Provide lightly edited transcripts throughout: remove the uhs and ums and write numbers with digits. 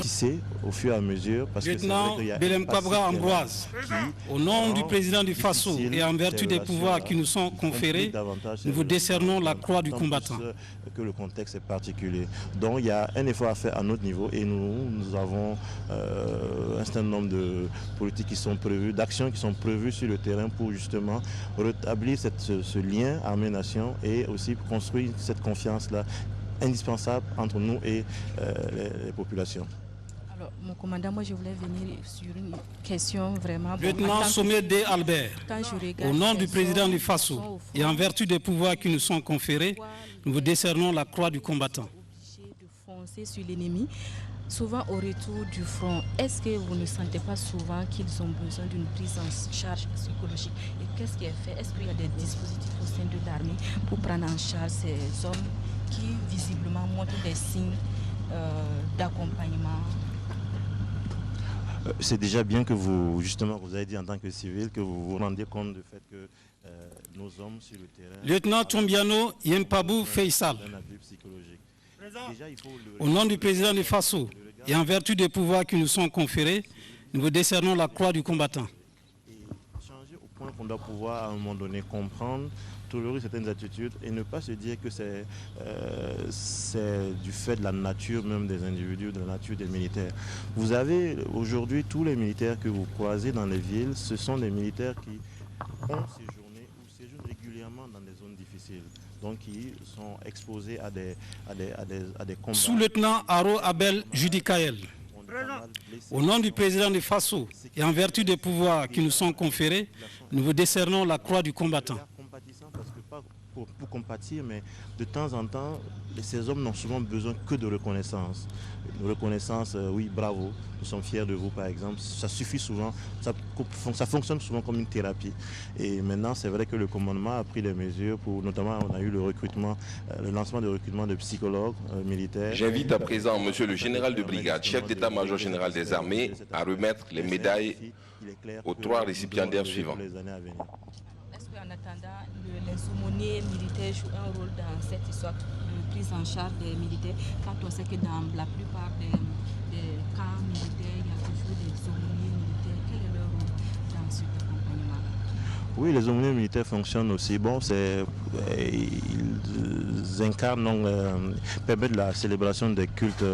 tisser au fur et à mesure. Parce Lieutenant Belem Kabra Ambroise, au nom du président du Faso et en vertu des pouvoirs qui nous sont conférés, nous vous décernons la croix du combattant. Que le contexte est particulier. Donc il y a un effort à faire à notre niveau et nous avons un certain nombre de politiques qui sont prévues, d'actions qui sont prévues sur le terrain pour justement rétablir ce lien armée-nation et aussi construire cette confiance-là indispensable entre nous et les populations. Alors, mon commandant, moi je voulais venir sur une question vraiment... Lieutenant Sommet D. Albert, au nom du président du Faso et en vertu des pouvoirs qui nous sont conférés, nous vous décernons la croix du combattant. Obligés de foncer sur l'ennemi, souvent au retour du front. Est-ce que vous ne sentez pas souvent qu'ils ont besoin d'une prise en charge psychologique? Et qu'est-ce qui est fait? Est-ce qu'il y a des dispositifs au sein de l'armée pour prendre en charge ces hommes qui visiblement montrent des signes d'accompagnement? C'est déjà bien que vous, justement, vous avez dit en tant que civil, que vous vous rendiez compte du fait que nos hommes sur le terrain... Lieutenant Tombiano Yempabou Faisal, au nom du président du Faso et en vertu des pouvoirs qui nous sont conférés, nous vous décernons la croix du combattant. Et changer au point qu'on doit pouvoir à un moment donné comprendre, tolérer certaines attitudes et ne pas se dire que c'est du fait de la nature même des individus, de la nature des militaires. Vous avez aujourd'hui tous les militaires que vous croisez dans les villes, ce sont des militaires qui ont séjourné ou séjournent régulièrement dans des zones difficiles, donc qui sont exposés à des combats. Sous-lieutenant Aro Abel Judicaël, au nom du président du Faso et en vertu des pouvoirs qui nous sont conférés, nous vous décernons la croix du combattant. Parce que pas pour compatir, mais de temps en temps, ces hommes n'ont souvent besoin que de reconnaissance. Une reconnaissance, oui, bravo, nous sommes fiers de vous par exemple, ça suffit souvent, ça fonctionne souvent comme une thérapie. Et maintenant, c'est vrai que le commandement a pris des mesures pour, notamment on a eu le recrutement, le lancement de recrutement de psychologues militaires. J'invite à présent monsieur le général de brigade, chef d'état-major général des armées, à remettre les médailles aux 3 récipiendaires suivants. En attendant, les aumôniers militaires jouent un rôle dans cette histoire de prise en charge des militaires, quand on sait que dans la plupart des camps militaires, il y a toujours des aumôniers militaires. Quel est leur rôle dans cet accompagnement? Oui, les aumôniers militaires fonctionnent aussi. Bon, ils incarnent, permettent la célébration des cultes,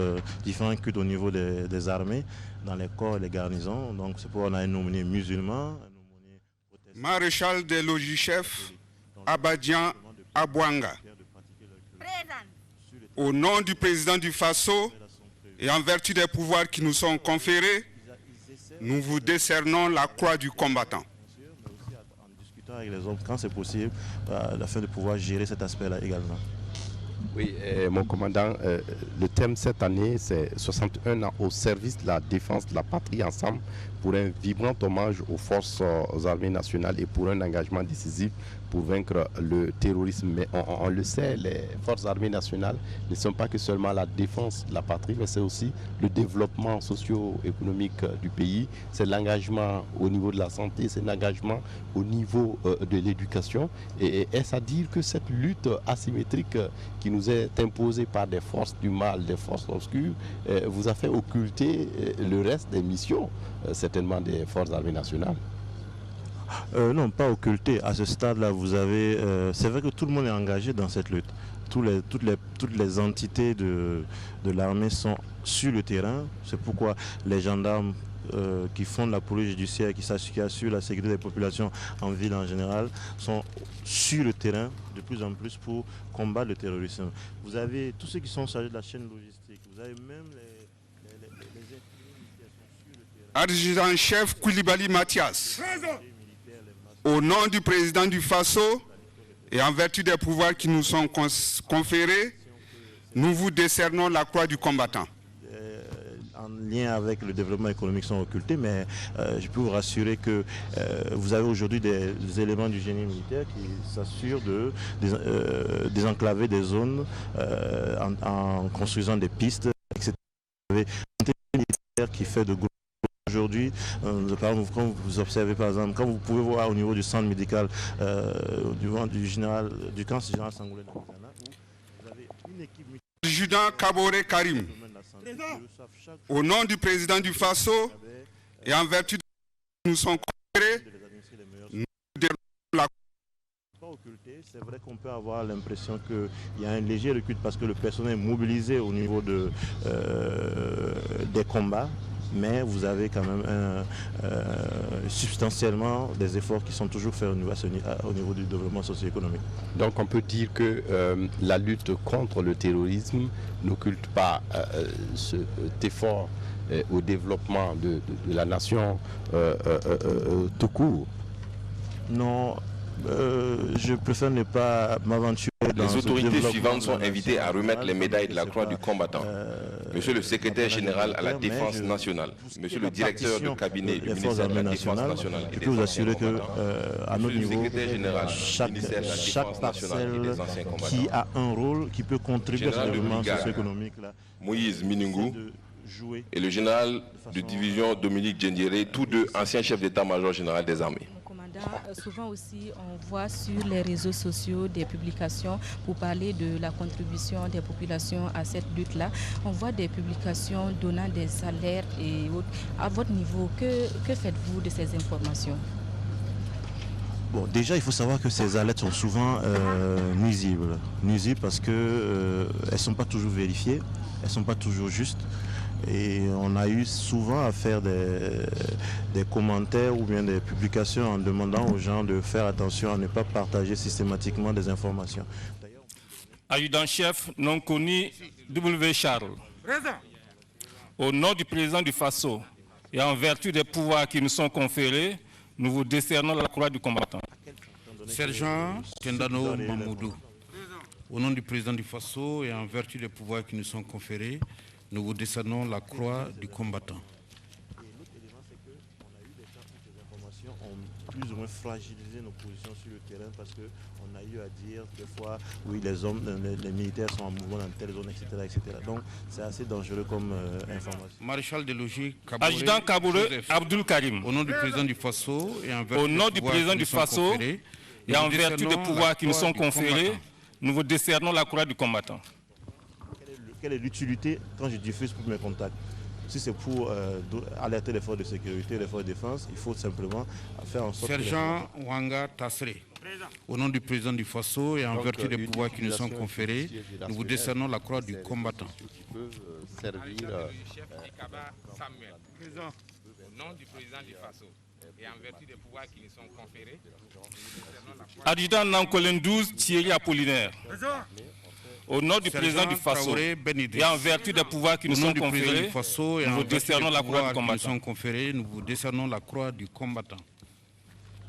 différents cultes au niveau des armées, dans les corps et les garnisons. Donc c'est pourquoi on a un aumônier musulman. Maréchal des logis-chefs, Abadjan Abouanga. Au nom du président du Faso et en vertu des pouvoirs qui nous sont conférés, nous vous décernons la croix du combattant. En discutant avec les hommes quand c'est possible, afin de pouvoir gérer cet aspect-là également. Oui, mon commandant, le thème cette année, c'est 61 ans au service de la défense de la patrie ensemble pour un vibrant hommage aux forces armées nationales et pour un engagement décisif pour vaincre le terrorisme. Mais on le sait, les forces armées nationales ne sont pas que seulement la défense de la patrie, mais c'est aussi le développement socio-économique du pays, c'est l'engagement au niveau de la santé, c'est l'engagement au niveau de l'éducation. Et est-ce à dire que cette lutte asymétrique qui nous est imposée par des forces du mal, des forces obscures, vous a fait occulter le reste des missions, certainement des forces armées nationales? Non, pas occulté. À ce stade-là, vous avez... c'est vrai que tout le monde est engagé dans cette lutte. Toutes les entités de l'armée sont sur le terrain. C'est pourquoi les gendarmes qui font de la police judiciaire, qui assurent la sécurité des populations en ville en général, sont sur le terrain de plus en plus pour combattre le terrorisme. Vous avez tous ceux qui sont chargés de la chaîne logistique. Vous avez même les Adjudant-chef Koulibaly Mathias, au nom du président du Faso et en vertu des pouvoirs qui nous sont conférés, nous vous décernons la croix du combattant. En lien avec le développement économique sont occultés, mais je peux vous rassurer que vous avez aujourd'hui des éléments du génie militaire qui s'assurent de désenclaver des zones en construisant des pistes, etc. Vous avez un militaire qui fait de gros. Aujourd'hui, quand vous observez par exemple, quand vous pouvez voir au niveau du centre médical du camp général Sangoulé, vous avez une équipe... Adjudant Kabore Karim, Au nom du président du Faso et en vertu de ce que nous sommes conférés, nous déroulons la c'est vrai qu'on peut avoir l'impression qu'il y a un léger recul parce que le personnel est mobilisé au niveau des combats, mais vous avez quand même substantiellement des efforts qui sont toujours faits au niveau du développement socio-économique. Donc on peut dire que la lutte contre le terrorisme n'occulte pas cet effort au développement de la nation tout court. Non. Je préfère ne pas m'aventurer dans Les autorités suivantes sont invitées à remettre les médailles de la Croix du combattant. Monsieur le secrétaire général à la Défense nationale, monsieur le directeur de cabinet du ministère de la Défense nationale et des anciens combattants, à notre niveau, secrétaire général chaque parcelle qui a un rôle qui peut contribuer au développement socio-économique, Moïse Minungou et le général de division Dominique Djendiéré, tous deux anciens chefs d'état-major général des armées. Souvent aussi, on voit sur les réseaux sociaux des publications pour parler de la contribution des populations à cette lutte-là. On voit des publications donnant des salaires et autres. À votre niveau, que faites-vous de ces informations? Bon, déjà, il faut savoir que ces alertes sont souvent nuisibles. Nuisibles parce qu'elles ne sont pas toujours vérifiées, elles ne sont pas toujours justes. Et on a eu souvent à faire des commentaires ou bien des publications en demandant aux gens de faire attention à ne pas partager systématiquement des informations. Adjudant-chef non connu W. Charles. Au nom du président du Faso et en vertu des pouvoirs qui nous sont conférés, nous vous décernons la croix du combattant. Sergent Kendano Mamoudou. Au nom du président du Faso et en vertu des pouvoirs qui nous sont conférés, nous vous décernons la croix du combattant. Et l'autre élément, c'est qu'on a eu des cas où ces informations ont plus ou moins fragilisé nos positions sur le terrain parce qu'on a eu à dire des fois, oui, les militaires sont en mouvement dans telle zone, etc. Donc, c'est assez dangereux comme information. Maréchal de logis Adjudant Kabouré Abdul Karim. Au nom du président du Faso et en vertu des pouvoirs qui nous sont conférés, nous vous décernons la croix du combattant. Quelle est l'utilité quand je diffuse pour mes contacts? Si c'est pour alerter les forces de sécurité, les forces de défense, il faut simplement faire en sorte Sergent Wanga Tassré. Au nom du président du Faso et en vertu des pouvoirs qui nous sont conférés, nous vous décernons la croix du combattant. Au nom du président du Faso et en vertu des pouvoirs qui nous sont conférés, Adjudant Nankolen 12 Thierry Apollinaire. Au nom du président du Faso et en vertu des pouvoirs qui nous sont conférés, nous vous décernons la croix du combattant. Nous vous décernons la croix du combattant.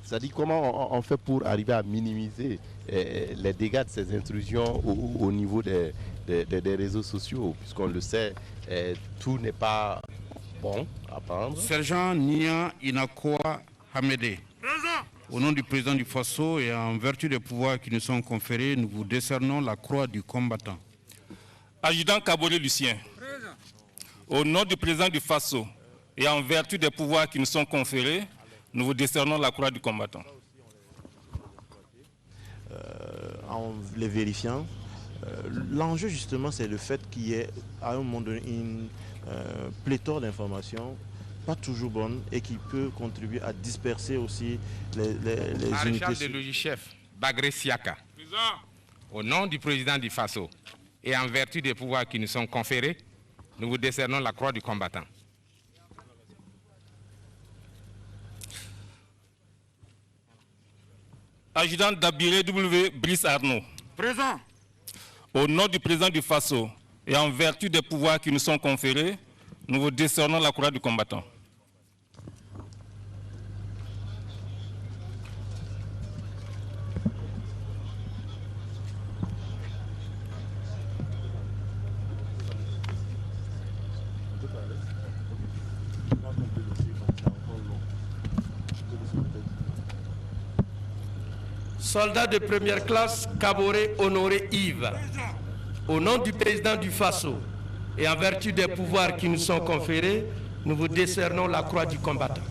C'est-à-dire comment on fait pour arriver à minimiser les dégâts de ces intrusions au niveau des réseaux sociaux, puisqu'on le sait, tout n'est pas bon à prendre. Sergent Nia Inakoa Hamede. Au nom du président du Faso et en vertu des pouvoirs qui nous sont conférés, nous vous décernons la croix du combattant. Adjudant Kaboré Lucien. Au nom du président du Faso et en vertu des pouvoirs qui nous sont conférés, nous vous décernons la croix du combattant. En les vérifiant, l'enjeu justement c'est le fait qu'il y ait à un moment donné une pléthore d'informations pas toujours bonne et qui peut contribuer à disperser aussi les unités. Maréchal de logis chef Bagré Siaka. Au nom du président du Faso et en vertu des pouvoirs qui nous sont conférés, nous vous décernons la croix du combattant. Adjudant Dabiré W. Brice Arnaud. Présent. Au nom du président du Faso et en vertu des pouvoirs qui nous sont conférés, nous vous décernons la croix du combattant. Soldat de première classe, Kaboré Honoré Yves. Au nom du président du Faso et en vertu des pouvoirs qui nous sont conférés, nous vous décernons la croix du combattant.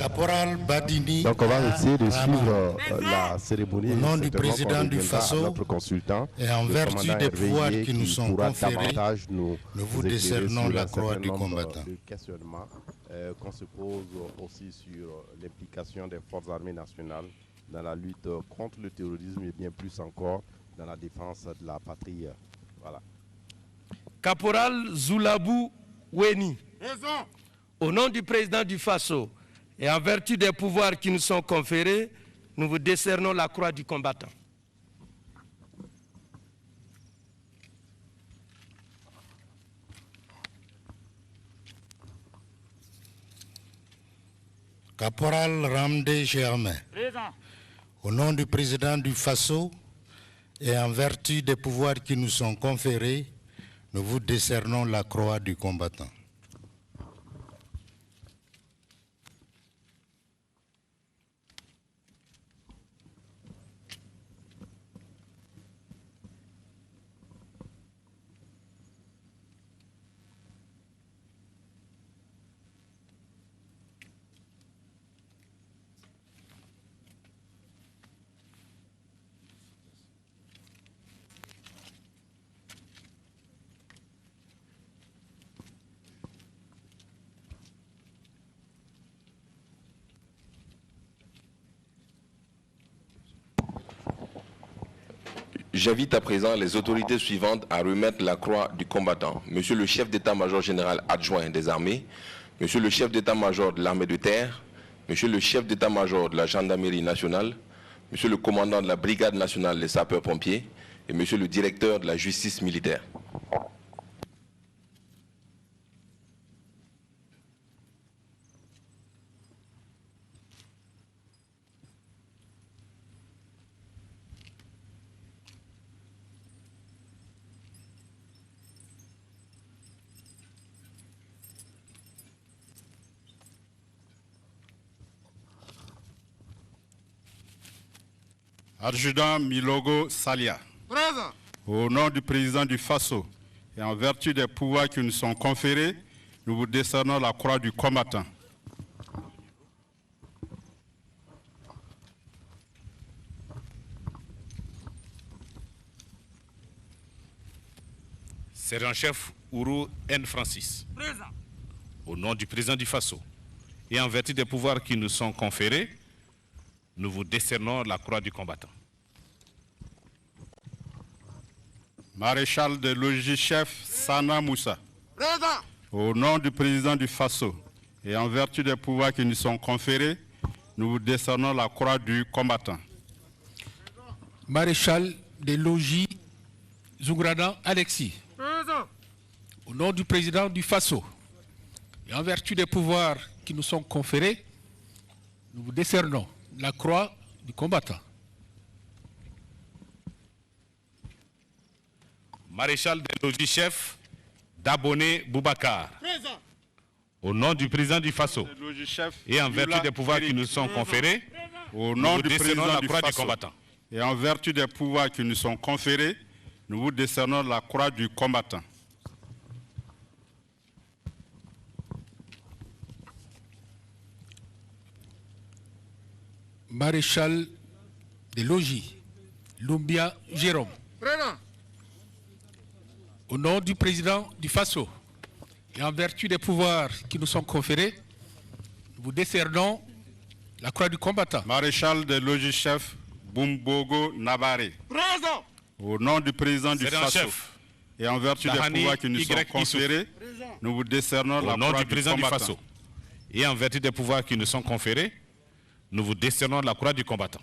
Caporal Badini. Donc on va essayer de suivre la cérémonie. Au nom du président du Faso notre consultant, et en vertu des pouvoirs qui nous sont conférés, nous vous décernons la croix du combattant. Qu'on se pose aussi sur l'implication des forces armées nationales dans la lutte contre le terrorisme et bien plus encore dans la défense de la patrie. Voilà. Caporal Zoulabou Weni. Au nom du président du Faso et en vertu des pouvoirs qui nous sont conférés, nous vous décernons la croix du combattant. Caporal Ramdé Germain. Au nom du président du Faso et en vertu des pouvoirs qui nous sont conférés, nous vous décernons la croix du combattant. J'invite à présent les autorités suivantes à remettre la croix du combattant. Monsieur le chef d'état-major général adjoint des armées, monsieur le chef d'état-major de l'armée de terre, monsieur le chef d'état-major de la gendarmerie nationale, monsieur le commandant de la brigade nationale des sapeurs-pompiers et monsieur le directeur de la justice militaire. Adjudant Milogo Salia. Présent. Au nom du président du Faso et en vertu des pouvoirs qui nous sont conférés, nous vous décernons la croix du combattant. Sergent-chef Ouro N. Francis. Présent. Au nom du président du Faso et en vertu des pouvoirs qui nous sont conférés, nous vous décernons la croix du combattant. Maréchal de logis-chef Sana Moussa. Présent. Au nom du président du Faso et en vertu des pouvoirs qui nous sont conférés, nous vous décernons la croix du combattant. Maréchal des logis Zougradan Alexis. Présent. Au nom du président du Faso et en vertu des pouvoirs qui nous sont conférés, nous vous décernons la croix du combattant. Maréchal des logis-chef Daboné Boubacar. Présent. Au nom du président du Faso et en vertu des pouvoirs qui nous sont conférés, au nom du président la du croix du Faso combattant. Et en vertu des pouvoirs qui nous sont conférés, nous vous décernons la croix du combattant. Maréchal des logis Lumbia Jérôme. Présent. Au nom du président du Faso et en vertu des pouvoirs qui nous sont conférés, nous vous décernons la croix du combattant. Maréchal des logis-chef Bumbogo Nabare. Présent. Au nom du président du Faso et en vertu des pouvoirs qui nous sont conférés, nous vous décernons la croix du combattant. Et en vertu des pouvoirs qui nous sont conférés, nous vous décernons la croix du combattant.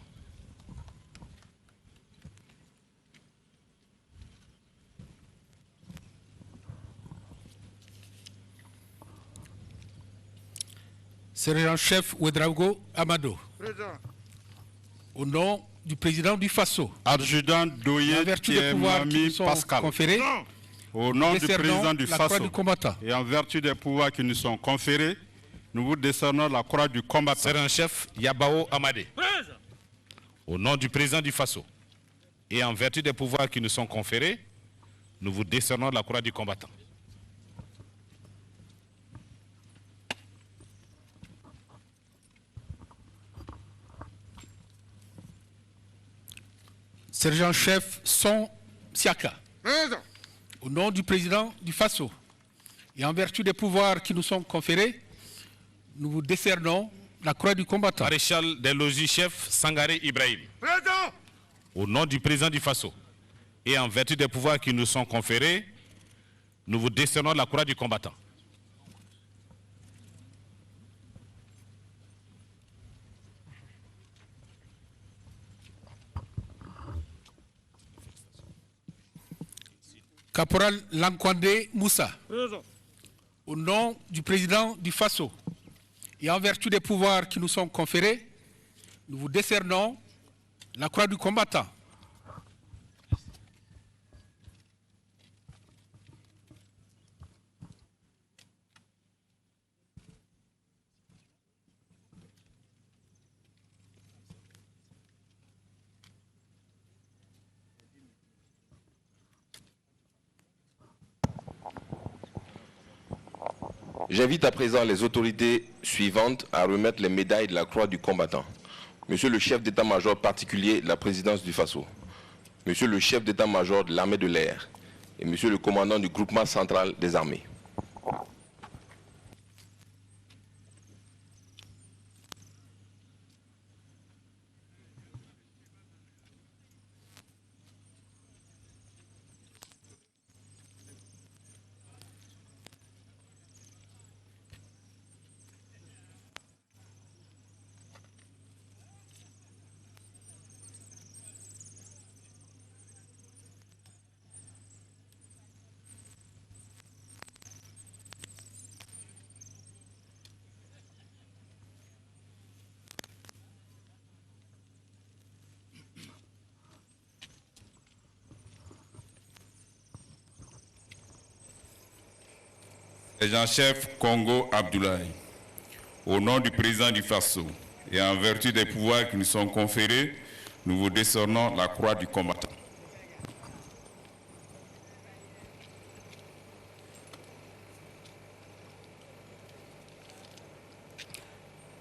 Sergent-chef Ouedraogo Amado. Présent. Au nom du président du Faso, adjudant Doye Thiemami Pascal. Conférés, au nom du président du Faso du et en vertu des pouvoirs qui nous sont conférés, nous vous décernons la croix du combattant. Sergent-chef Yabao Amadé. Présent. Au nom du président du Faso et en vertu des pouvoirs qui nous sont conférés, nous vous décernons la croix du combattant. Sergent-chef Son Siaka. Présent. Au nom du président du FASO et en vertu des pouvoirs qui nous sont conférés, nous vous décernons la croix du combattant. Maréchal des logis chef Sangaré Ibrahim. Présent. Au nom du président du FASO et en vertu des pouvoirs qui nous sont conférés, nous vous décernons la croix du combattant. Caporal Lankwande Moussa. Présent. Au nom du président du FASO et en vertu des pouvoirs qui nous sont conférés, nous vous décernons la croix du combattant. J'invite à présent les autorités suivantes à remettre les médailles de la croix du combattant. Monsieur le chef d'état-major particulier de la présidence du FASO, Monsieur le chef d'état-major de l'armée de l'air et Monsieur le commandant du groupement central des armées. Sergent-chef Congo Abdoulaye, au nom du président du FASO et en vertu des pouvoirs qui nous sont conférés, nous vous décernons la croix du combattant.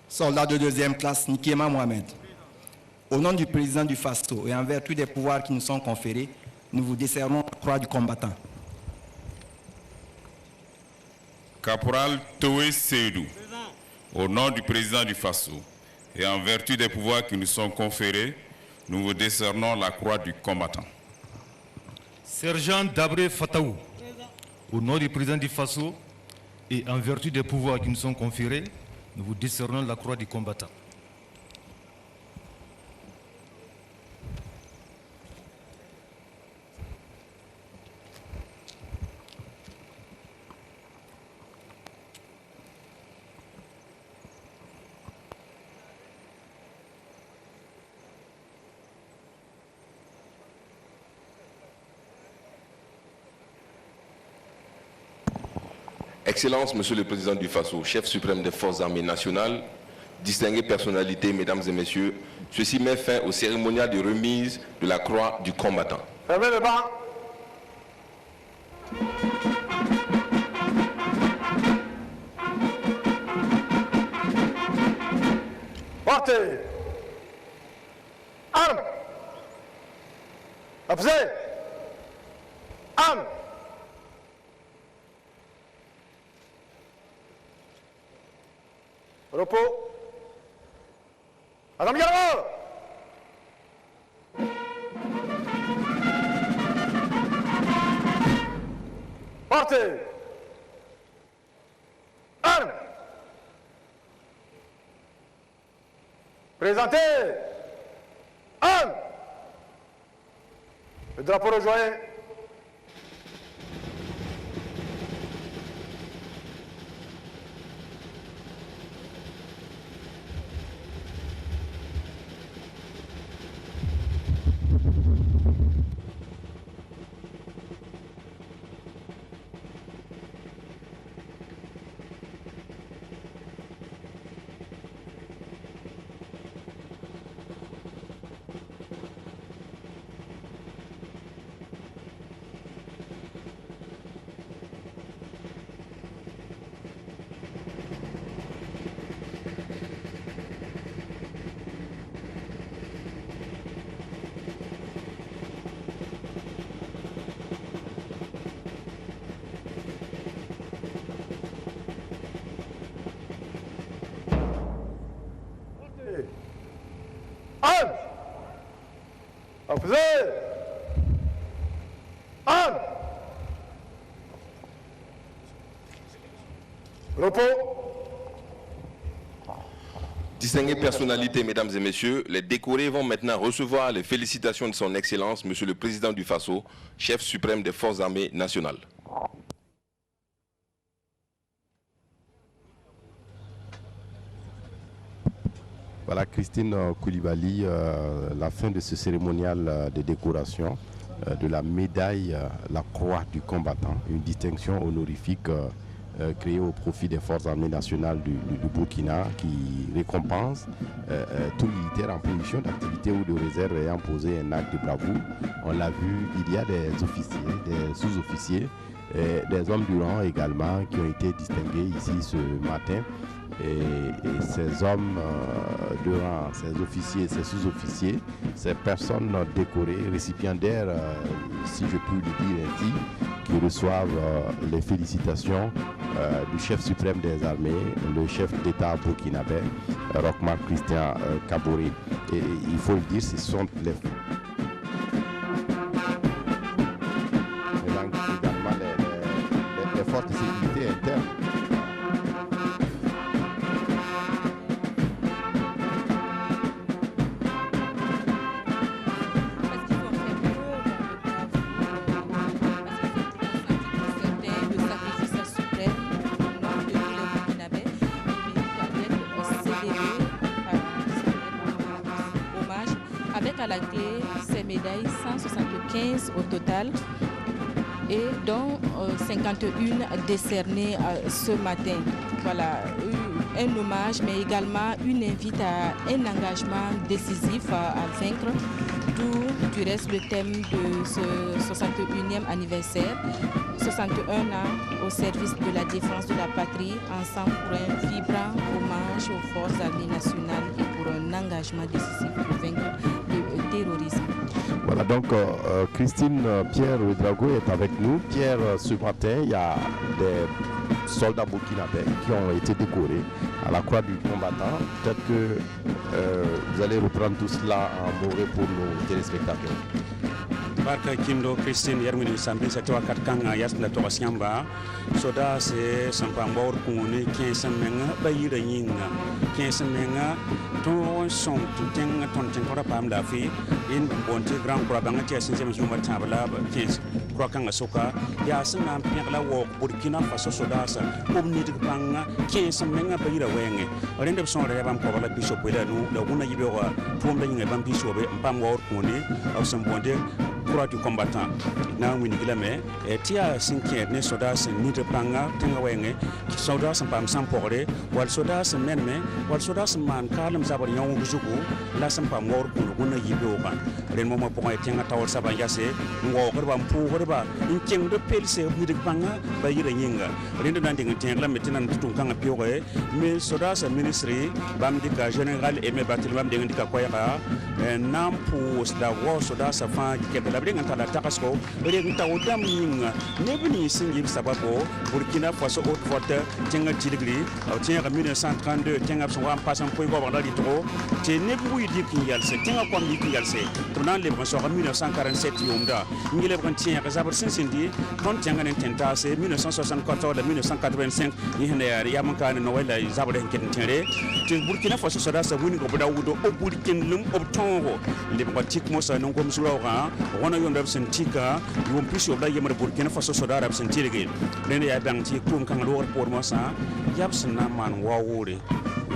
Soldat de deuxième classe, Nikema Mohamed. Au nom du président du FASO et en vertu des pouvoirs qui nous sont conférés, nous vous décernons la croix du combattant. Caporal Toé Seydou, au nom du président du FASO et en vertu des pouvoirs qui nous sont conférés, nous vous décernons la croix du combattant. Sergent Dabré Fataou, au nom du président du FASO et en vertu des pouvoirs qui nous sont conférés, nous vous décernons la croix du combattant. Excellences, Monsieur le Président du FASO, chef suprême des forces armées nationales, distinguées personnalités, Mesdames et Messieurs, ceci met fin au cérémonial de remise de la croix du combattant. Fermez le banc. Portez. Armes. Absez. Armes. Repos. Madame Gallo. Portez. Armes. Présentez. Armes. Le drapeau rejoint. Repos. Distinguées personnalités, mesdames et messieurs, les décorés vont maintenant recevoir les félicitations de son Excellence, Monsieur le Président du Faso, chef suprême des Forces armées nationales. Voilà, Christine Koulibaly, la fin de ce cérémonial de décoration de la médaille, la croix du combattant, une distinction honorifique créée au profit des forces armées nationales du Burkina qui récompense tout militaire en position d'activité ou de réserve ayant posé un acte de bravoure. On l'a vu, il y a des officiers, des sous-officiers, et des hommes du rang également qui ont été distingués ici ce matin. Et ces hommes de rang, ces officiers, ces sous-officiers, ces personnes décorées, récipiendaires, si je puis le dire ainsi, qui reçoivent les félicitations du chef suprême des armées, le chef d'État burkinabé, Roch-Marc Christian Kaboré. Et il faut le dire, ce sont les forces de sécurité internes. Avec à la clé ces médailles, 175 au total, et dont 51 décernées ce matin. Voilà, un hommage, mais également une invite à un engagement décisif à vaincre, d'où du reste le thème de ce 61e anniversaire. 61 ans au service de la défense de la patrie, ensemble pour un vibrant hommage aux forces armées nationales et pour un engagement décisif pour vaincre le terrorisme. Voilà, donc Christine Pierre Ouédraogo est avec nous. Pierre, ce matin, il y a des soldats burkinabés qui ont été décorés à la croix du combattant. Peut-être que vous allez reprendre tout cela en moré pour nos téléspectateurs. Barka Kindo Christine Yermini Sambi Satoa Katkanga Yasna Torasiamba Soda se Sampambor Kuni Kinsamenga Bayira Yinga Kinsamenga Ton Song Teng Tonora Pam Dafi in Bonte Grand Kurabanga Tiasin Juma Tabla Kins Krakanga Soka Yasana Piala Walk Burkina Faso Sodasa Omni Panga Kinsamenga Bayira Wenge Orenda Son Rebam Kovala Bishop Wilanu the Wuna Yibewa Tumbling Bam Bishop Pamwar Kuni of some Bonte croix du combattant na wini gilame tia sinkier ne sodas ni de panga tenga wenge sodas pam sampore wal sodas menme wal sodas man kalam zabar yaw bujugo la sampam ngor ko gona yibe ba ren momo po tenga tawol saban yase ngo ko bam pu ko ba in keng de pelse ni de panga ba yira nyinga ren de ndinga tenga metinan tutun kanga piore mais sodas ministry bam dika general et me batil bam de ndika koyaka nam pu la wo sodas fa ke bring and Takasko, bring Taudam Yinga, Nebuni Singib Sababo, Burkina Faso Haute Vote, Tenga Chilgri, or Tenga 1932, Tenga Swan Passant Point over Laditro, Tenebu Dikin Yalse, Tenga Pom Dikin Yalse, Tonan Le Bonsoir 1947 Yonda, Milebran Tenga Zaber Sinsindi, Ton Tenga and Tentase, 1964 1985, Yihane, Yamanka and Noella, Zaber and Kentere, Burkina Faso Sodas, winning of Daudo, Burkin Lum of Tongo, Libatik Mosa, Nongom one of your Tika, you won't push your Yammer Burkina Faso Soda Absentirigi. Then I bang Tikum Kangaroo Pormosa, Yapson Naman Wawuri,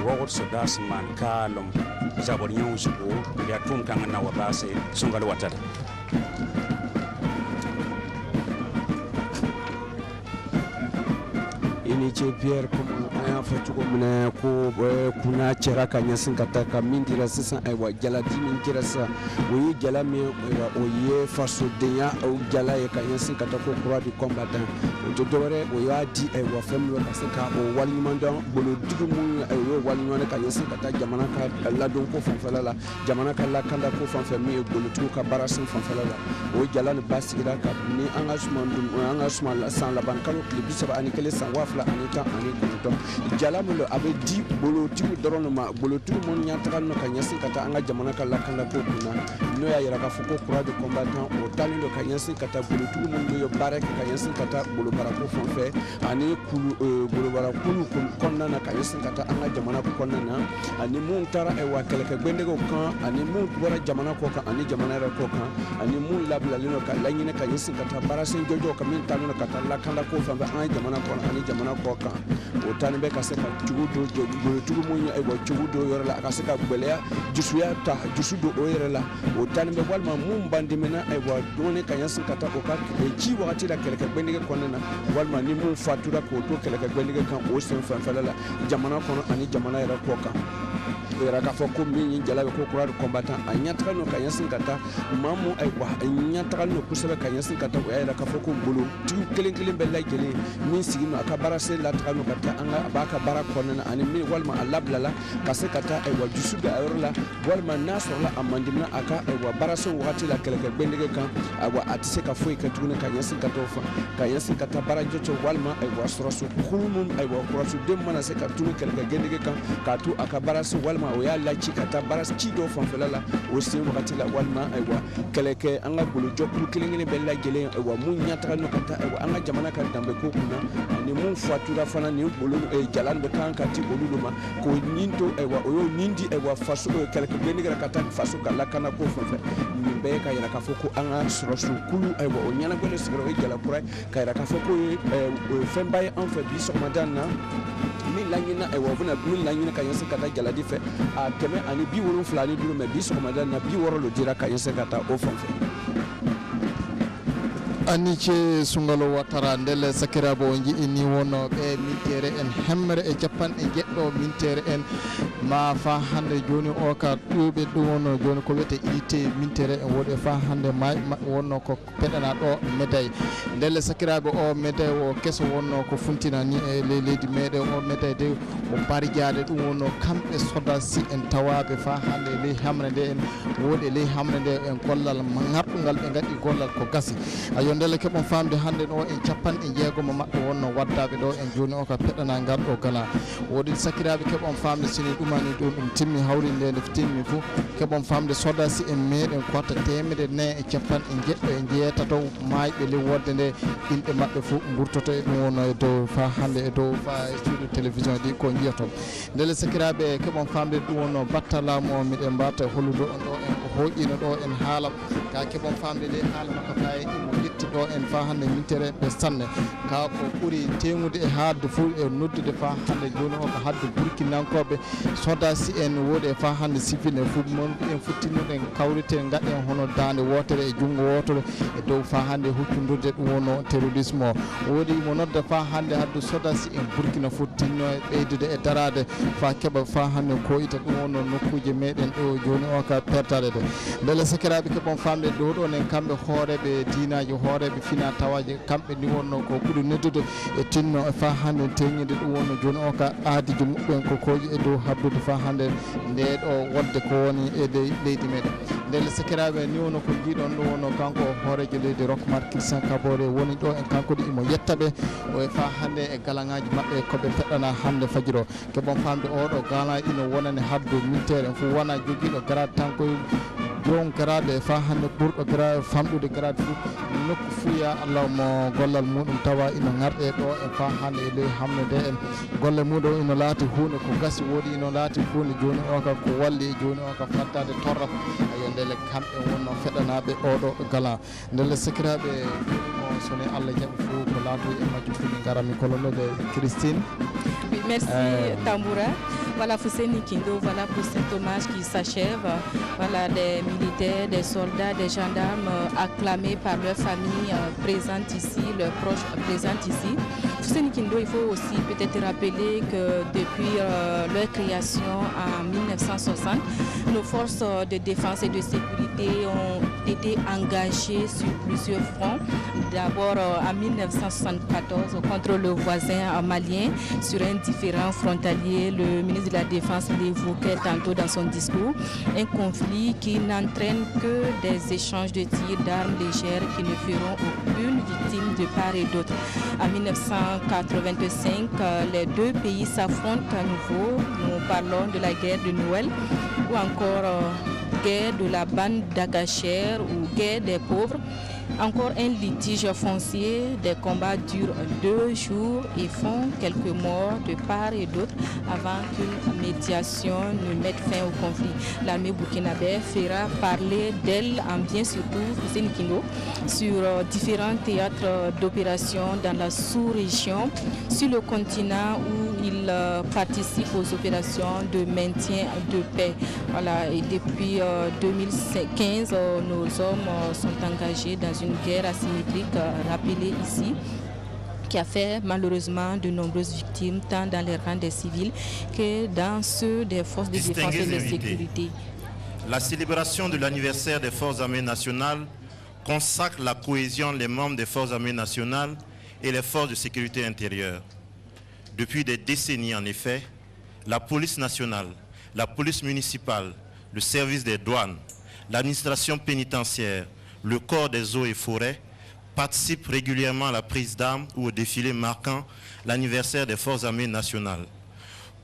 Robert Sodas Man, Kalum, Zaborion Sugo, Yatum Kangana Wabase, Sungalwater. Iniche Pierre comme un photo comme kuna cheraka nyasin kataka mindira sisa ewa jala dimi kirasa oui jala me oye faso denya ou jala e kanyasin katako croix du combattant to dore o ya di ewa family kasaka o wali manda bolo digumu ewa wali nyone kanyasin kataka jamana ka la don ko fanfala jamana ka la kanda ko fanfa mi bolo tuka barasin fanfala o jala ne basira ka ni engagement la san la ban kalo le bisaba ani kele san wafla ani ta ani konto jalamulo avait dit bolotu doronoma bolotu mon nyantran ka nyasi kata anga jamana kala kala ko kuna no ya yara ka fuko courage de combattant o tali lo ka nyasi kata bolotu mon yo barek ka nyasi kata bolo barako fon fe ani kulu bolo barakulu konna na ka nyasi kata anga jamana ko konna na ani mun tara e wa kele ka gbende ko kan ani mun bora jamana ko kan ani jamana ra ko kan ani mun labla lino ka lanyine ka nyasi kata barasen jojo ka min tanu na kata la kala ko fa anga jamana ko ani jamana ko kan o tani be ka se ka tugudo tugu mun e wa tugudo yoro la ka se ka belea jusuya ta jusudo o yoro la o tani be walma mun bandimena e wa doni ka nyasi kata ko ka e ji wakati la kele ka gbende ko na walma ni mun fatura ko to kele ka gbende kan o sen fa fa la jamana ko ani jamana ra ko kan era ka fo ko min jalabe ko courage combattant a nyatra no ka yasin kata mamu ay wa nyatra no kusaba ka yasin kata o era ka fo ko bulu tu kelen bella gele min sigi no aka barase la tra no kata anga abaka bara konna ani min walma alablala ka se kata ay wa jusuga ayorla walma nasr la amandimna aka ay wa barase wakati la kele ka bendege kan awa atise ka fo ka tuna ka yasin kata fa ka yasin kata bara jocho walma ay wa surasu kulum ay wa kurasu dem mana se ka tuna kele ka bendege kan ka tu aka barase walma o ya la chikata baras chido fanfalala o se wakati la walma aywa keleke anga bulu jokku kilingini bella gele aywa mun nyatra no kata aywa anga jamana ka dambe ko kuna ni mun fatura fana ni bulu jalan be kan kati oluluma ko nyinto aywa o nyindi aywa faso keleke benigara kata faso kala kana ko fanfa ni be ka yara ka foko anga sorosu kulu aywa o nyana gole sigaro e jala kurai ka yara ka foko fembay en fait bi so madana min langina e wofuna min langina ka yesa kata jaladi fe a teme ani bi wolon flani dulu me bi so madan na bi woro lo dira ka yesa kata o fonfe anice sungalo watara ndele sakirabo wonji inni wono be mintere en hemmere e japan e jeddo mintere en ma fa hande joni o ka dube dum wono joni ko wete ite mintere en wode fa hande may wonno ko pedana do meday ndele sakirabe o meday o keso wonno ko funtina ni e leydi mede o meday de o bari jaade dum wono kambe soda si en tawabe fa hande le hamre de en wode le hamre de en gollal ngardungal be ngadi gollal ko gasi ayo ndele kebon famde hande no en capan e jeego mo mabbe wonno waddabe do en joni o ka pedana ngardo gala wodi sakirabe kebon famde sini dumani dum timmi hawrinde nde timmi fu kebon famde soda si en meden kota temede ne e capan e jeddo e jeeta to maybe le wodde nde inde mabbe fu burtoto e dum wono e do fa hande e do fa studio television di ko jiato ndele sakirabe kebon famde dum wono battala mo miden bata holudo on do en ko hojino do en haala ka kebon famde le haala makko fay do en fa hande mintere be sanne ka ko buri temude e hadde fu e noddude fa hande joni o ko hadde burkinankobe soda si en wode fa hande sifine fu mon en futtinude kawrite ngaden hono dande wotere e jungo wotere e dow fa hande huccundurde dum wono terrorisme wodi mo nodda fa hande hadde soda si en burkina futtinno e beydude e darade fa keba fa hande ko ita dum wono nokkuje meden do joni o ka pertade de bele sakirabe ke bon famde do do nen kambe hoorebe diinaji hoorebe fina tawaje kambe ni wonno ko buri neddude e tinno e fa hande teñide dum wonno joni o ka aadiji mudben ko koji e do habdude fa hande nde do wodde ko woni e leydi meden ndele sakirabe ni wonno ko jidon do wonno kanko hooreje leydi Rockmart Christian Kabore woni do en kanko di mo yettabe o e fa hande e galangaji mabbe ko be pedana hande fajiro ke bon famde o do gala ino wonane habdu militaire fu wona jogido grade tanko jon grade fa hande burdo grade famdude grade fu nokku fuya Allah mo gollal mudum tawa ino ngarde do e fa hande le hamne de en golle mudo ino laati huune ko gasi wodi ino laati huune joni o ka ko walli joni o ka fattade torra ayo ndele kambe wonno fedanabe o do gala ndele sekirabe mo sone Allah jabi fu ko laatu e majju fu garami kolonno de Christine. Oui, merci Tamboura. Voilà Fousseni Kindo, voilà pour cet hommage qui s'achève. Voilà des militaires, des soldats, des gendarmes acclamés par leur famille présente ici, leurs proches présents ici. Fousseni Kindo, il faut aussi peut-être rappeler que depuis leur création en 1960, nos forces de défense et de sécurité ont été engagées sur plusieurs fronts d'abord en 1974 contre le voisin malien sur un différend frontalier. Le ministre de la Défense l'évoquait tantôt dans son discours. Un conflit qui n'entraîne que des échanges de tirs d'armes légères qui ne feront aucune victime de part et d'autre. En 1985, les deux pays s'affrontent à nouveau. Nous parlons de la guerre de Noël ou encore guerre de la bande d'Agacher ou guerre des pauvres. Encore un litige foncier, des combats durent 2 jours et font quelques morts de part et d'autre avant qu'une médiation ne mette fin au conflit. L'armée burkinabé fera parler d'elle en bien surtout Hussein Kindo sur différents théâtres d'opération dans la sous-région, sur le continent où il participe aux opérations de maintien de paix. Voilà, et depuis 2015, nos hommes sont engagés dans une guerre asymétrique rappelée ici, qui a fait malheureusement de nombreuses victimes, tant dans les rangs des civils que dans ceux des forces de défense et de sécurité. La célébration de l'anniversaire des Forces armées nationales consacre la cohésion des membres des Forces armées nationales et les forces de sécurité intérieure. Depuis des décennies, en effet, la police nationale, la police municipale, le service des douanes, l'administration pénitentiaire, le corps des eaux et forêts participent régulièrement à la prise d'armes ou au défilé marquant l'anniversaire des Forces armées nationales.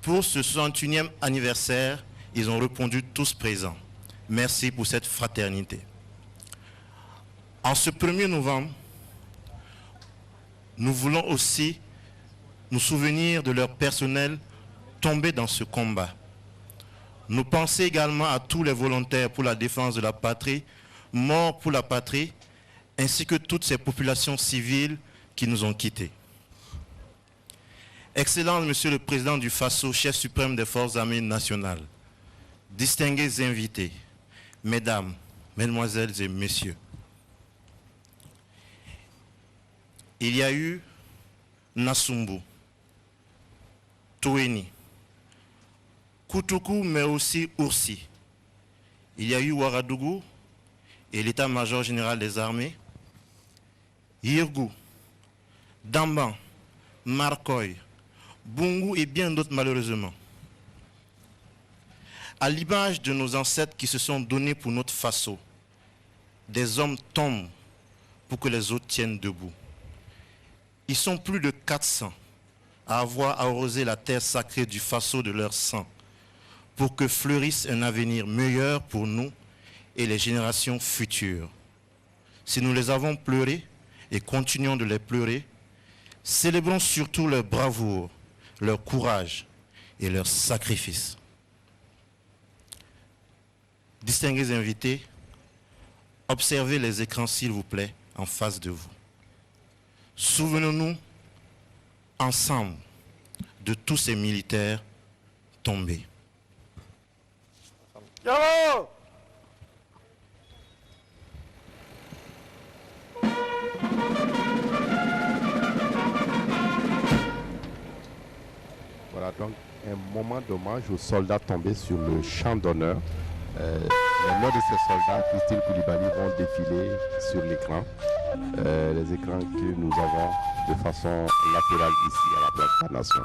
Pour ce 61e anniversaire, ils ont répondu tous présents. Merci pour cette fraternité. En ce 1er novembre, nous voulons aussi nous souvenir de leur personnel tombé dans ce combat. Nous pensons également à tous les volontaires pour la défense de la patrie, morts pour la patrie, ainsi que toutes ces populations civiles qui nous ont quittés. Excellence, Monsieur le Président du FASO, chef suprême des Forces armées nationales, distingués invités, Mesdames, Mesdemoiselles et Messieurs, il y a eu Nassumbu, Toueni, Koutoukou, mais aussi Oursi. Il y a eu Ouagadougou et l'état-major général des armées, Yirgou, Damban, Marcoy, Bungu et bien d'autres malheureusement. À l'image de nos ancêtres qui se sont donnés pour notre Faso, des hommes tombent pour que les autres tiennent debout. Ils sont plus de 400 à avoir arrosé la terre sacrée du Faso de leur sang pour que fleurisse un avenir meilleur pour nous et les générations futures. Si nous les avons pleurés et continuons de les pleurer, célébrons surtout leur bravoure, leur courage et leur sacrifice. Distingués invités, observez les écrans s'il vous plaît en face de vous. Souvenons-nous ensemble de tous ces militaires tombés. Bravo! Voilà donc un moment d'hommage aux soldats tombés sur le champ d'honneur. Les noms de ces soldats, Christine Koulibaly, vont défiler sur l'écran. Les écrans que nous avons de façon latérale ici à la place de la Nation.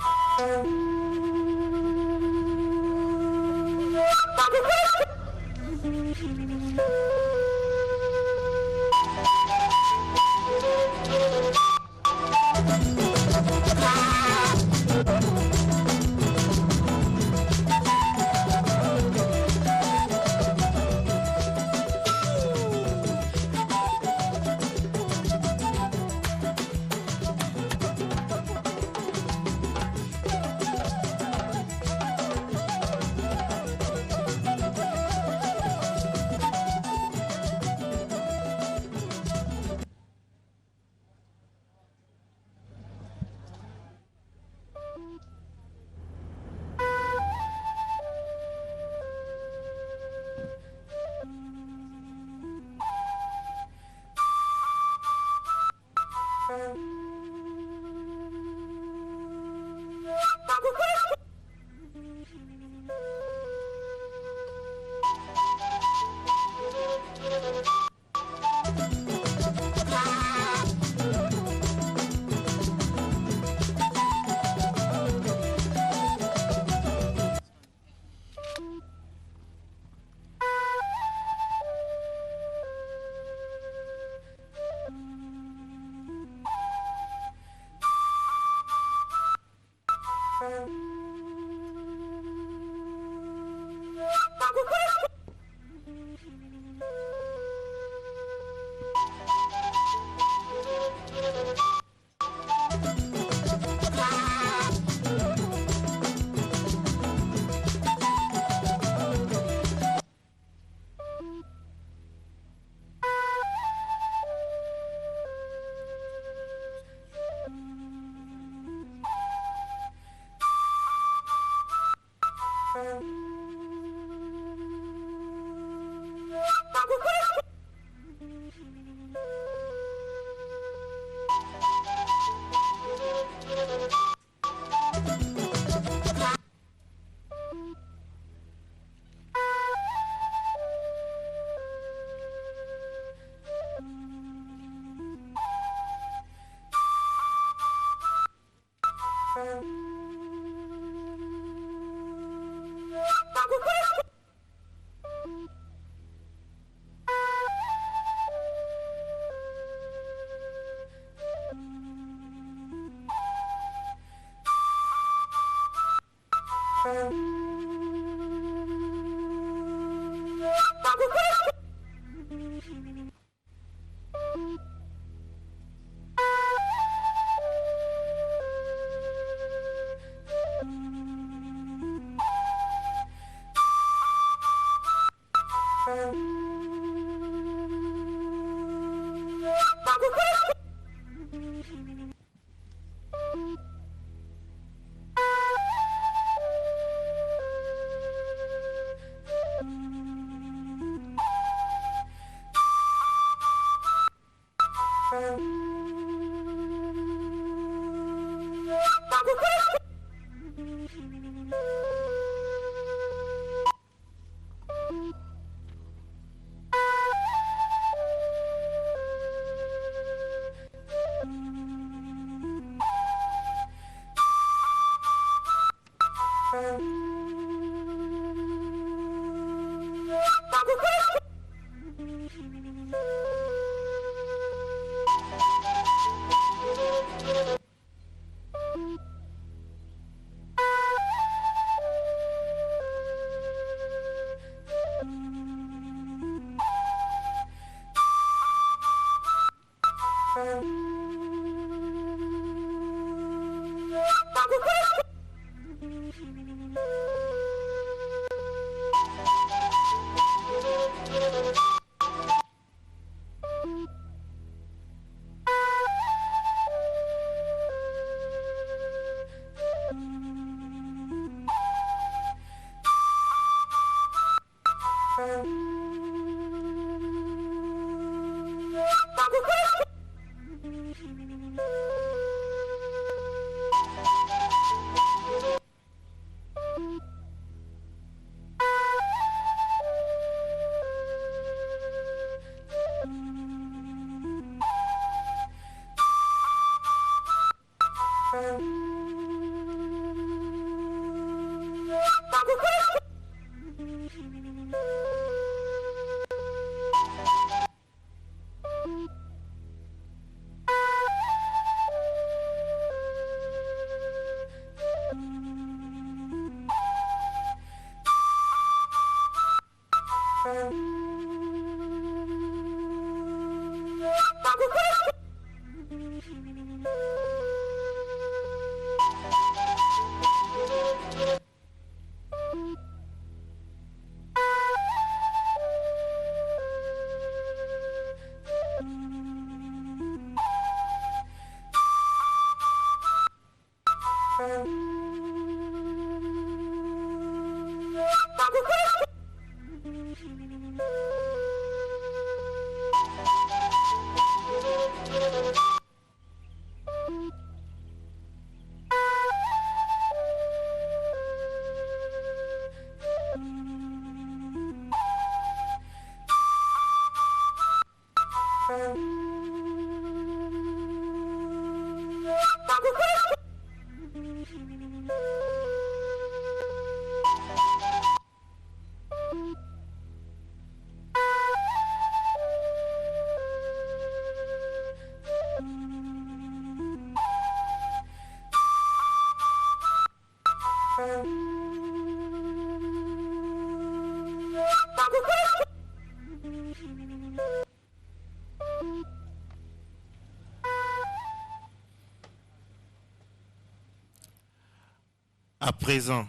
À présent,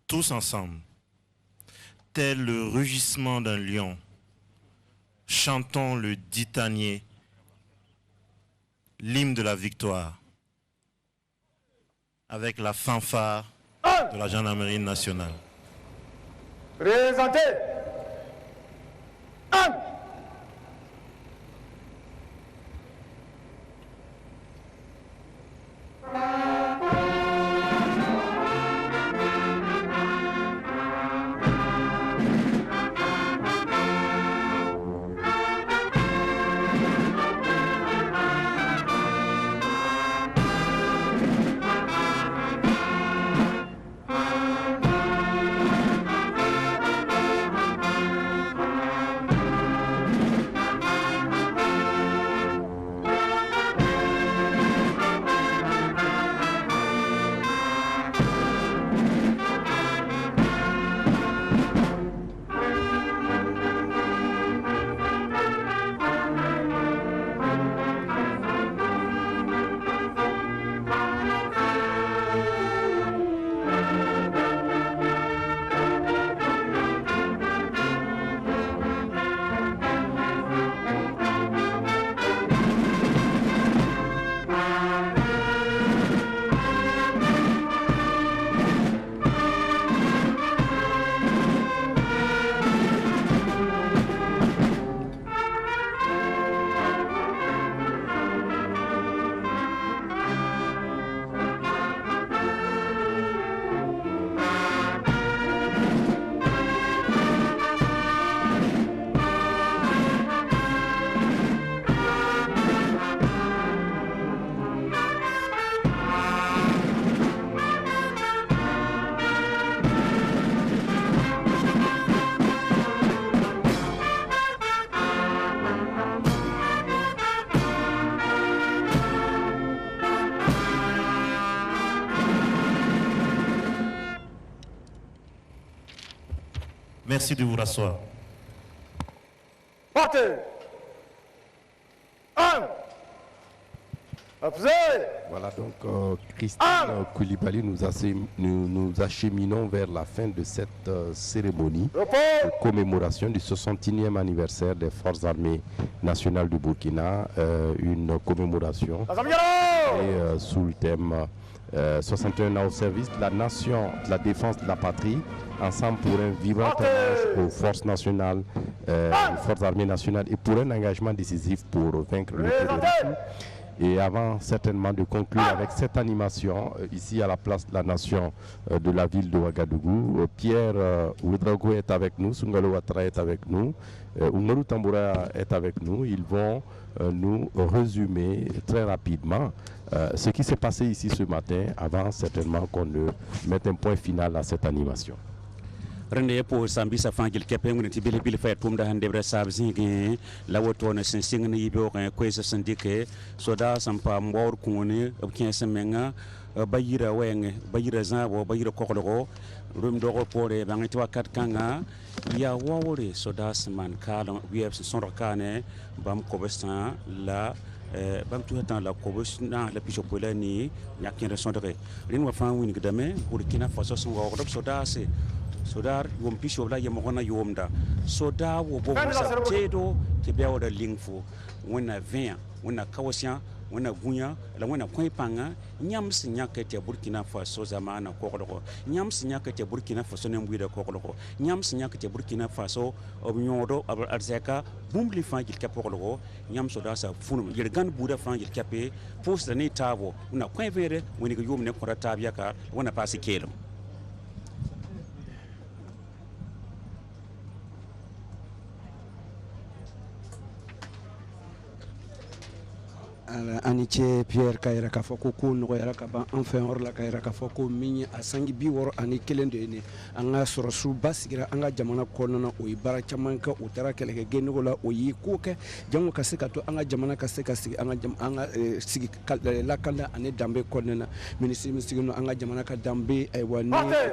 tous ensemble, tel le rugissement d'un lion, chantons le ditanier, l'hymne de la victoire, avec la fanfare de la gendarmerie nationale. Présentez. Merci de vous rasseoir. Partez. Voilà donc Christine Koulibaly, nous acheminons vers la fin de cette cérémonie de commémoration du 61e anniversaire des Forces armées nationales du Burkina, une commémoration sous le thème 61 ans au service de la nation, de la défense de la patrie, ensemble pour un vibrant hommage aux forces nationales, aux forces armées nationales et pour un engagement décisif pour vaincre le terrorisme. Et avant certainement de conclure avec cette animation, ici à la place de la nation de la ville de Ouagadougou, Pierre Ouedraogo est avec nous, Sungalo Ouattara est avec nous, Umaru Tamboura est avec nous. Ils vont nous résumer très rapidement ce qui s'est passé ici ce matin, avant certainement qu'on ne mette un point final à cette animation. Rende po sambi sa fangil kepe ngune ti bile bile fayet tum da hande bre sab zingi la woto na sing ni ibo ko esa sandike soda sampa mbor kuni obkien semenga bayira wenge bayira zabo bayira kokolo rum do ko pore bangi wakat kanga ya wawore soda sman kala wief son rakane bam ko bestan la bam tout temps la kobosna la pichopolani nyakin resondre rin wa fan wini gdame Burkina Faso son wa soda se sodar yom pisho la yem hona yomda soda wo bo sa tedo ke biawo da lingfo wona vin wona kawsian wona gunya la wona koy panga nyam sinya ke te Burkina Faso zamana kokolo nyam sinya ke te Burkina Faso ne mbuida kokolo nyam sinya ke te Burkina Faso obnyodo abal arzeka bumbli fangil kapokolo nyam soda sa funum yergan buda fangil kape post da ne tavo wona koy vere woni ko yom ne ko tabia ka wona pasi kelo. aniche Pierre Kaira Kafoko no Yarakaba enfin or la Kaira Kafoko mini a sangi bi wor ani kelende ne anga sorosu basigira anga jamana konona o ibara chamanka utara keleke genola o yi koke jango kaseka to anga jamana kaseka sigi anga sigi la kanda ane dambe konena ministre misigino anga jamana ka dambe ay wani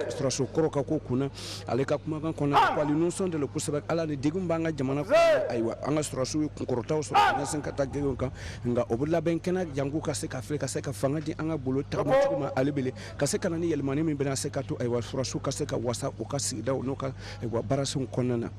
sorosu koroka ko kuna aleka kuma kan kona kwali non son de le kusaba ala ne digumba anga jamana aywa anga sorosu korota so na senka tagge nga obula benkena jangu kaseka Afrika seka fangadi anga bolo tamatuma alibele kaseka nani yelmani min bena seka to aywa sorosu kaseka wasa okasi da onoka aywa barasun konana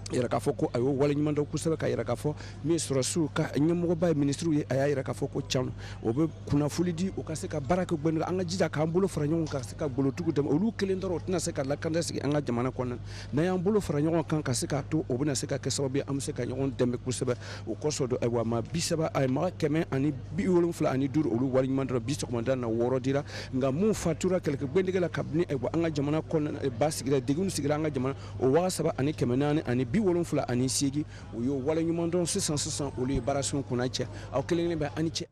yɛrɛ k'a fɔ ko a y'o waleɲuman dɔ kosɛbɛ ka yɛrɛ k'a fɔ min sɔrɔsiw ka ɲɛmɔgɔba ye ministre ye a y'a yɛrɛ k'a fɔ ko can o bɛ kunnafoli di o ka se ka baara kɛ gbɛni an ka jija k'an bolo fara ɲɔgɔn kan ka se ka bolotigiw dɛmɛ olu kelen dɔrɔn o tɛna se ka lakanda sigi an ka jamana kɔnɔna n'an y'an bolo fara ɲɔgɔn kan ka se k'a to o bɛna se ka kɛ sababu ye an bɛ se ka ɲɔgɔn dɛmɛ kosɛbɛ o kɔsɔn don ayiwa maa 30 a ye maa 175 olu waleɲuman dɔrɔn 96 na 6 dira nka mun fatura kɛlɛkɛ gbɛndigɛ la kabini ayiwa an ka jamana kɔnɔna ba sigira degun sigira an ka jamana o 3,400 ani 70 ani sigi o yo wala ɲuman dɔn sisan olu ye baarasun kunna cɛ aw kelen bɛ ani cɛ.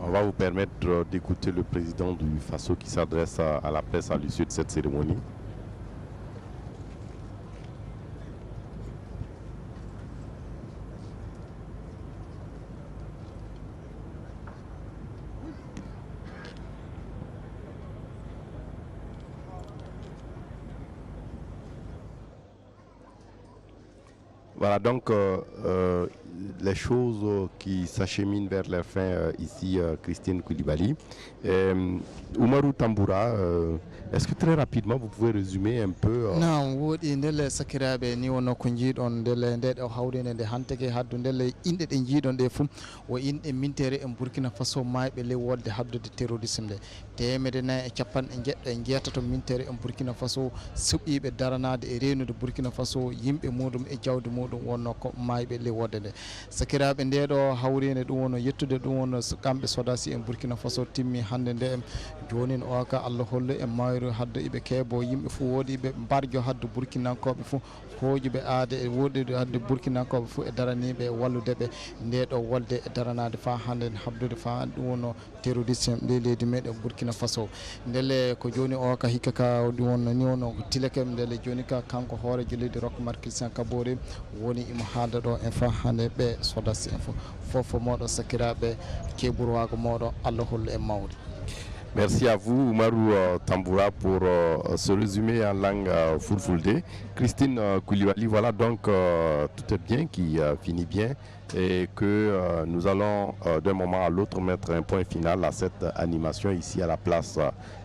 On va vous permettre d'écouter le président du FASO qui s'adresse à la presse à l'issue de cette cérémonie. Voilà donc les choses qui s'acheminent vers la fin ici, Christine Koulibaly. Oumarou Tamboura, est-ce que très rapidement vous pouvez résumer un peu Non, wodi ndele sakirabe ni wono ko jiidon ndele nde do hawdene nde hanteke haddu ndele inde de jiidon de fum wo inde mintere en Burkina Faso maybe le wodde habdude terrorisme de temede na e capan e jeddo e jetato mintere en Burkina Faso subibe daranade e reenude Burkina Faso yimbe mudum e jawdi mudum wonno ko maybe le wodde de sakirabe nde do hawrene dum wono yettude dum wono kambe sodasi en Burkina Faso timmi hande nde jonin o ka Allah hollo e mayru haddo ibe kebo yimbe fu wodi be barjo haddo Burkina kobe fu hojuɓe aade e woɗɗude hadde burkinakoɓe fof e daraniɓe walludeɓe nde ɗo wolde e daranade fa hande habdude fa ɗum wono terrorisme nde leydi meɗen Burkina Faso ndele ko joni o ka hikka ka ɗum wonno ni wono tileke ndele joni ka kanko hoorejo leydi Roch Marc Christian Kaboré woni imo haalda ɗo en fa hande ɓe sodasi en fofo moɗon sakiraɓe keɓurwago moɗon Allah hollo en mawde. Merci à vous, Oumarou Tamboura, pour ce résumé en langue fulfulde. Christine Koulibaly, voilà donc tout est bien qui finit bien et que nous allons d'un moment à l'autre mettre un point final à cette animation ici à la place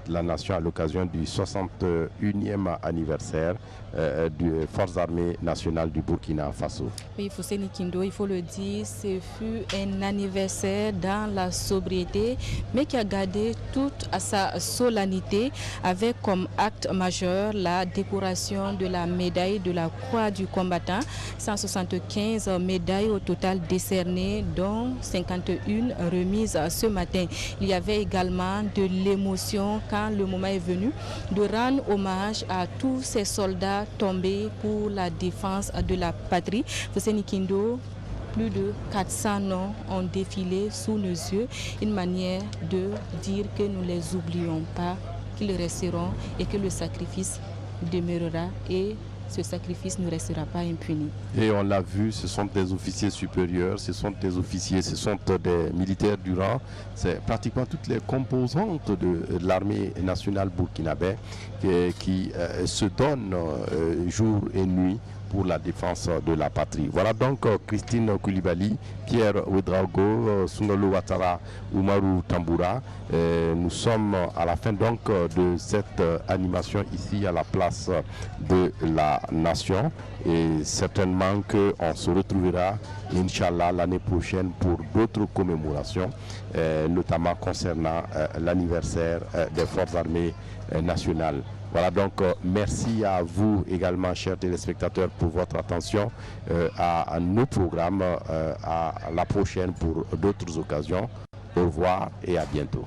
de la Nation à l'occasion du 61e anniversaire des Forces armées nationales du Burkina Faso. Oui, Fousseni Kindo, il faut le dire, ce fut un anniversaire dans la sobriété, mais qui a gardé toute sa solennité avec comme acte majeur la décoration de la médaille de la Croix du combattant, 175 médailles au total décernées, dont 51 remises ce matin. Il y avait également de l'émotion quand le moment est venu de rendre hommage à tous ces soldats tombés pour la défense de la patrie. Fousseni Kindo, plus de 400 noms ont défilé sous nos yeux, une manière de dire que nous ne les oublions pas, qu'ils resteront et que le sacrifice demeurera et ce sacrifice ne restera pas impuni. Et on l'a vu, ce sont des officiers supérieurs, ce sont des officiers, ce sont des militaires du rang. C'est pratiquement toutes les composantes de l'armée nationale burkinabé qui se donnent jour et nuit pour la défense de la patrie. Voilà donc Christine Koulibaly, Pierre Ouedraogo, Soumalo Ouattara, Oumarou Tamboura. Nous sommes à la fin donc de cette animation ici à la place de la Nation et certainement qu'on se retrouvera Inch'Allah l'année prochaine pour d'autres commémorations, notamment concernant l'anniversaire des Forces armées nationales. Voilà donc merci à vous également chers téléspectateurs pour votre attention à nos programmes, à la prochaine pour d'autres occasions. Au revoir et à bientôt.